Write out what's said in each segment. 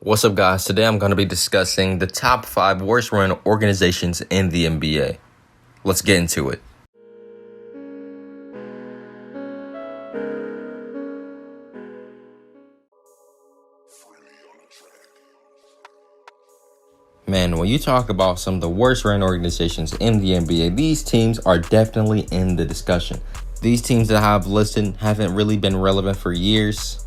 What's up, guys? Today I'm going to be discussing the top 5 worst run organizations in the NBA. Let's get into it. Man, when you talk about some of the worst run organizations in the NBA, these teams are definitely in the discussion. These teams that I've listed haven't really been relevant for years.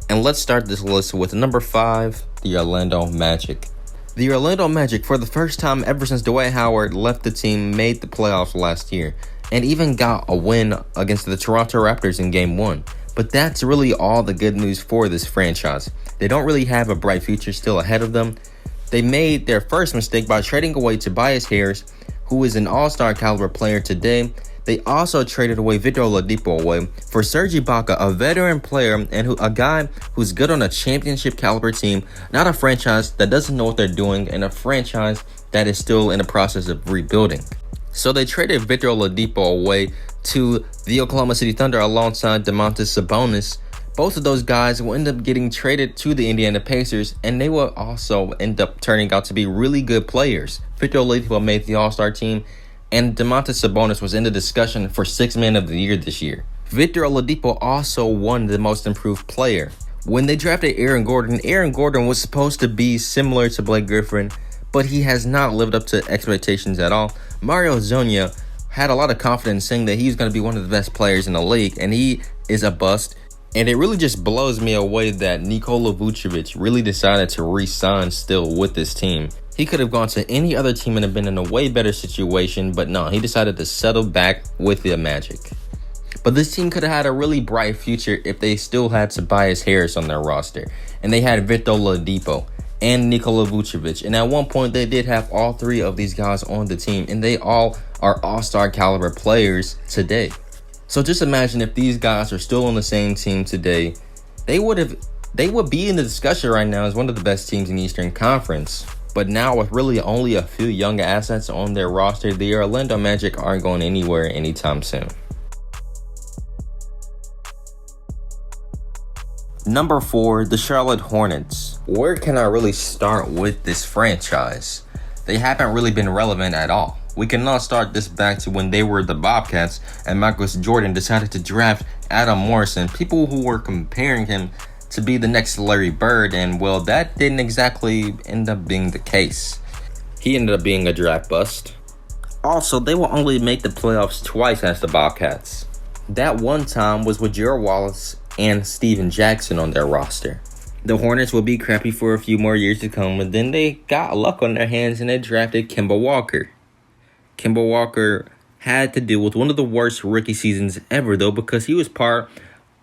And let's start this list with number 5, the Orlando Magic. The Orlando Magic, for the first time ever since Dwight Howard left the team, made the playoffs last year and even got a win against the Toronto Raptors in Game 1. But that's really all the good news for this franchise. They don't really have a bright future still ahead of them. They made their first mistake by trading away Tobias Harris, who is an all-star caliber player today. They also traded away Victor Oladipo away for Serge Ibaka, a veteran player and a guy who's good on a championship caliber team, not a franchise that doesn't know what they're doing, and a franchise that is still in the process of rebuilding. So they traded Victor Oladipo away to the Oklahoma City Thunder alongside Domantas Sabonis. Both of those guys will end up getting traded to the Indiana Pacers, and they will also end up turning out to be really good players. Victor Oladipo made the All-Star team, and Domantas Sabonis was in the discussion for Sixth Man of the Year this year. Victor Oladipo also won the Most Improved Player. When they drafted Aaron Gordon was supposed to be similar to Blake Griffin, but he has not lived up to expectations at all. Mario Hezonja had a lot of confidence saying that he's going to be one of the best players in the league, and he is a bust. And it really just blows me away that Nikola Vucevic really decided to re-sign still with this team. He could have gone to any other team and have been in a way better situation, but no, he decided to settle back with the Magic. But this team could have had a really bright future if they still had Tobias Harris on their roster, and they had Victor Oladipo and Nikola Vucevic. And at one point, they did have all three of these guys on the team, and they all are all-star caliber players today. So just imagine if these guys are still on the same team today, they would be in the discussion right now as one of the best teams in the Eastern Conference. But now with really only a few young assets on their roster, the Orlando Magic aren't going anywhere anytime soon. Number 4, the Charlotte Hornets. Where can I really start with this franchise? They haven't really been relevant at all. We cannot start this back to when they were the Bobcats and Michael Jordan decided to draft Adam Morrison. People who were comparing him to be the next Larry Bird, and well, that didn't exactly end up being the case. He ended up being a draft bust. Also, they will only make the playoffs twice as the Bobcats. That one time was with Gerald Wallace and Steven Jackson on their roster. The Hornets will be crappy for a few more years to come, but then they got luck on their hands and they drafted Kemba Walker. Kemba Walker had to deal with one of the worst rookie seasons ever, though, because he was part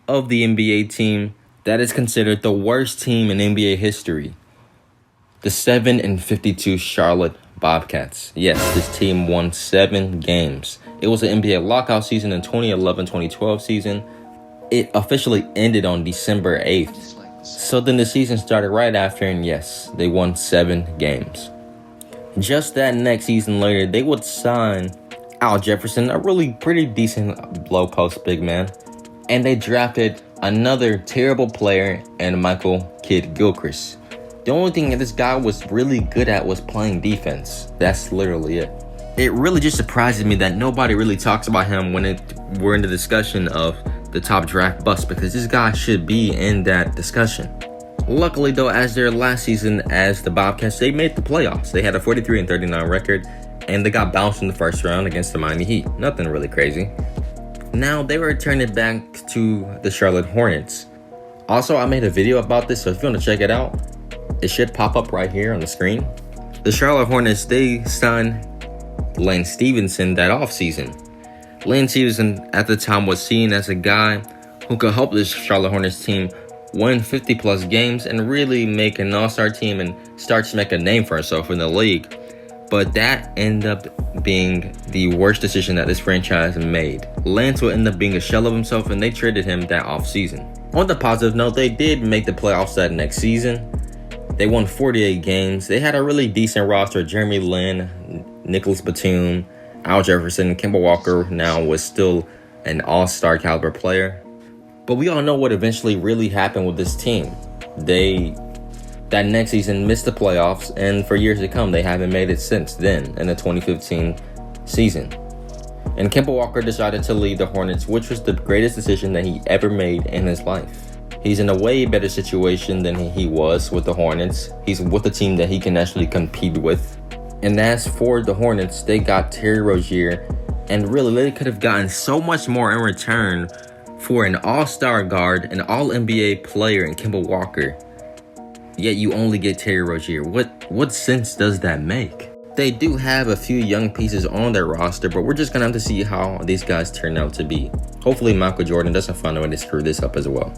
of the NBA team that is considered the worst team in NBA history. The 7-52 Charlotte Bobcats. Yes, this team won 7 games. It was an NBA lockout season in 2011-2012 season. It officially ended on December 8th. So then the season started right after, and yes, they won 7 games. Just that next season later, they would sign Al Jefferson, a really pretty decent low post big man. And they drafted another terrible player and Michael Kidd-Gilchrist. The only thing that this guy was really good at was playing defense. That's literally it. It really just surprises me that nobody really talks about him when we're in the discussion of the top draft bust, because this guy should be in that discussion. Luckily, though, as their last season as the Bobcats, they made the playoffs. They had a 43-39 record, and they got bounced in the first round against the Miami Heat. Nothing really crazy. Now, they returned it back to the Charlotte Hornets. Also, I made a video about this, so if you want to check it out, it should pop up right here on the screen. The Charlotte Hornets, they signed Lane Stevenson that offseason. Lane Stevenson, at the time, was seen as a guy who could help this Charlotte Hornets team win 50-plus games and really make an all-star team and start to make a name for himself in the league. But that ended up being the worst decision that this franchise made. Lance will end up being a shell of himself, and they traded him that offseason. On the positive note, they did make the playoffs that next season. They won 48 games. They had a really decent roster. Jeremy Lin, Nicholas Batum, Al Jefferson, Kemba Walker now was still an all-star caliber player. But we all know what eventually really happened with this team. They That next season missed the playoffs, and for years to come, they haven't made it since then in the 2015 season. And Kemba Walker decided to leave the Hornets, which was the greatest decision that he ever made in his life. He's in a way better situation than he was with the Hornets. He's with a team that he can actually compete with. And as for the Hornets, they got Terry Rozier, and really they could have gotten so much more in return for an all-star guard, an all-NBA player in Kemba Walker. Yet you only get Terry Rozier. What sense does that make? They do have a few young pieces on their roster, but we're just gonna have to see how these guys turn out to be. Hopefully Michael Jordan doesn't find a way to screw this up as well.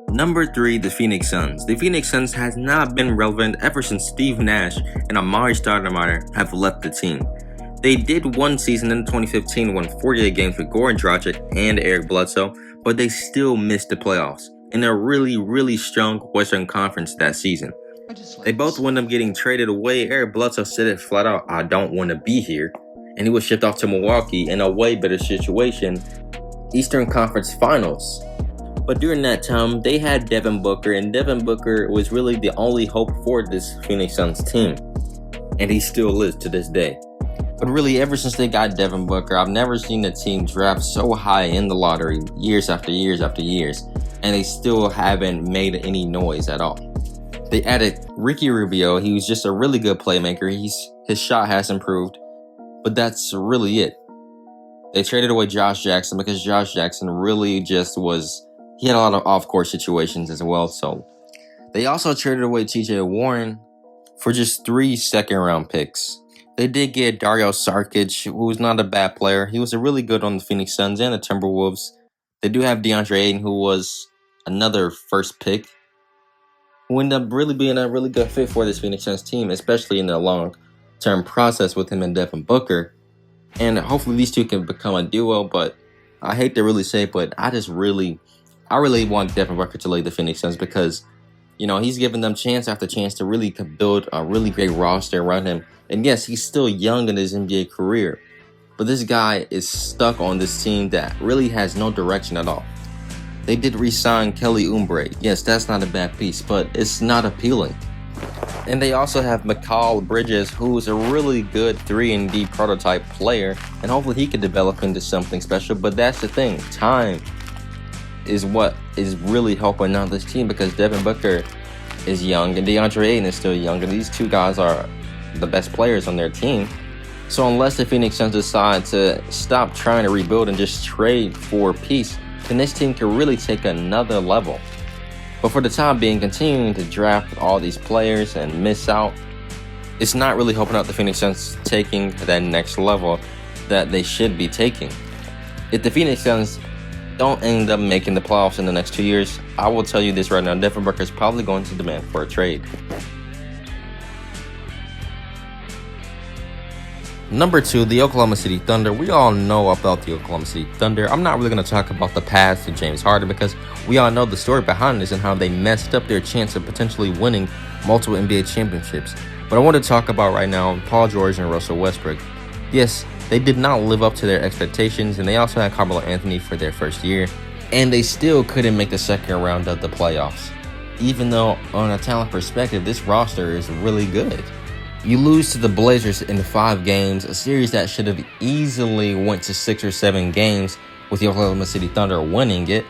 Number 3, the Phoenix Suns. The Phoenix Suns has not been relevant ever since Steve Nash and Amari Stoudemire have left the team. They did one season in 2015, won 48 games with Goran Dragic and Eric Bledsoe, but they still missed the playoffs in a really strong Western Conference that season. They both wound up getting traded away. Eric Bledsoe said it flat out, "I don't want to be here," and he was shipped off to Milwaukee in a way better situation, Eastern Conference Finals. But during that time, they had Devin Booker, and Devin Booker was really the only hope for this Phoenix Suns team, and he still is to this day. But really, ever since they got Devin Booker, I've never seen a team draft so high in the lottery years after years after years, and they still haven't made any noise at all. They added Ricky Rubio. He was just a really good playmaker. His shot has improved, but that's really it. They traded away Josh Jackson because Josh Jackson really he had a lot of off-court situations as well. So they also traded away TJ Warren for just 3 second-round picks. They did get Dario Saric, who's not a bad player. He was really good on the Phoenix Suns and the Timberwolves. They do have DeAndre Ayton, who was another first pick, who ended up really being a really good fit for this Phoenix Suns team, especially in the long-term process with him and Devin Booker. And hopefully these two can become a duo, but I hate to really say it, but I really want Devin Booker to lead the Phoenix Suns because, he's given them chance after chance to really build a really great roster around him. And yes, he's still young in his NBA career, but this guy is stuck on this team that really has no direction at all. They did re-sign Kelly Oubre. Yes, that's not a bad piece, but it's not appealing. And they also have Mikal Bridges, who's a really good 3-and-D prototype player, and hopefully he can develop into something special. But that's the thing, time is what is really helping out this team because Devin Booker is young and DeAndre Ayton is still young, and these two guys are the best players on their team. So unless the Phoenix Suns decide to stop trying to rebuild and just trade for peace, then this team can really take another level. But for the time being, continuing to draft all these players and miss out, it's not really helping out the Phoenix Suns taking that next level that they should be taking. If the Phoenix Suns don't end up making the playoffs in the next 2 years, I will tell you this right now, Devin Booker is probably going to demand for a trade. Number 2, the Oklahoma City Thunder. We all know about the Oklahoma City Thunder. I'm not really going to talk about the past of James Harden because we all know the story behind this and how they messed up their chance of potentially winning multiple NBA championships. But I want to talk about right now Paul George and Russell Westbrook. Yes, they did not live up to their expectations, and they also had Carmelo Anthony for their first year, and they still couldn't make the second round of the playoffs. Even though, on a talent perspective, this roster is really good. You lose to the Blazers in 5 games, a series that should have easily went to 6 or 7 games with the Oklahoma City Thunder winning it.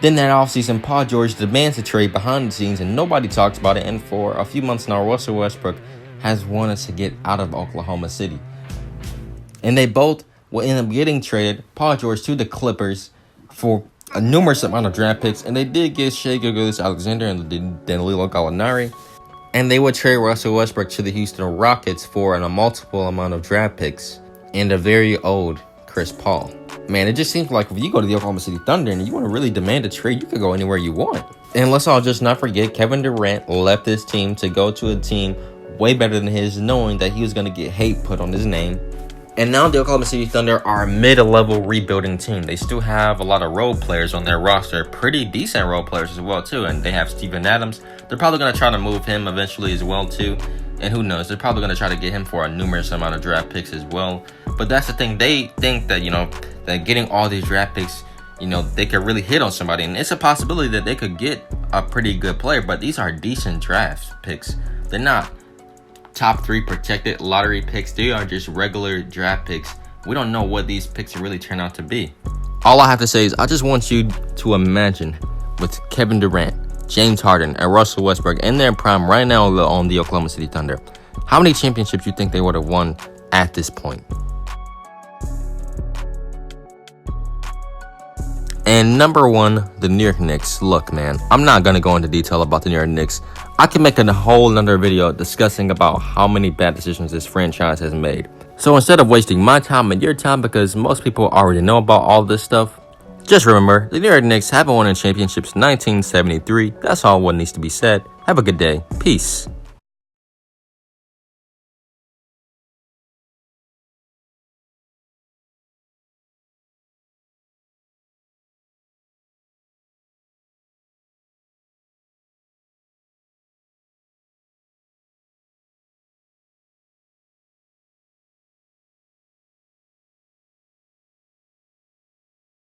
Then that offseason, Paul George demands a trade behind the scenes and nobody talks about it. And for a few months now, Russell Westbrook has wanted to get out of Oklahoma City. And they both will end up getting traded, Paul George to the Clippers for a numerous amount of draft picks. And they did get Shai Gilgeous-Alexander and Danilo Gallinari. And they would trade Russell Westbrook to the Houston Rockets for a multiple amount of draft picks and a very old Chris Paul. Man, it just seems like if you go to the Oklahoma City Thunder and you want to really demand a trade, you could go anywhere you want. And let's all just not forget, Kevin Durant left his team to go to a team way better than his, knowing that he was going to get hate put on his name. And now the Oklahoma City Thunder are a mid-level rebuilding team. They still have a lot of role players on their roster, pretty decent role players as well too. And they have Steven Adams. They're probably going to try to move him eventually as well too. And who knows, they're probably going to try to get him for a numerous amount of draft picks as well. But that's the thing, they think that, that getting all these draft picks they could really hit on somebody. And it's a possibility that they could get a pretty good player, but these are decent draft picks. They're not top 3 protected lottery picks. They are just regular draft picks. We don't know what these picks really turn out to be. All I have to say is I just want you to imagine with Kevin Durant, James Harden, and Russell Westbrook in their prime right now on the Oklahoma City Thunder. How many championships you think they would have won at this point? And number 1, the New York Knicks. Look, man, I'm not going to go into detail about the New York Knicks. I can make a whole nother video discussing about how many bad decisions this franchise has made. So instead of wasting my time and your time, because most people already know about all this stuff, just remember, the New York Knicks haven't won a championship since 1973. That's all what needs to be said. Have a good day. Peace.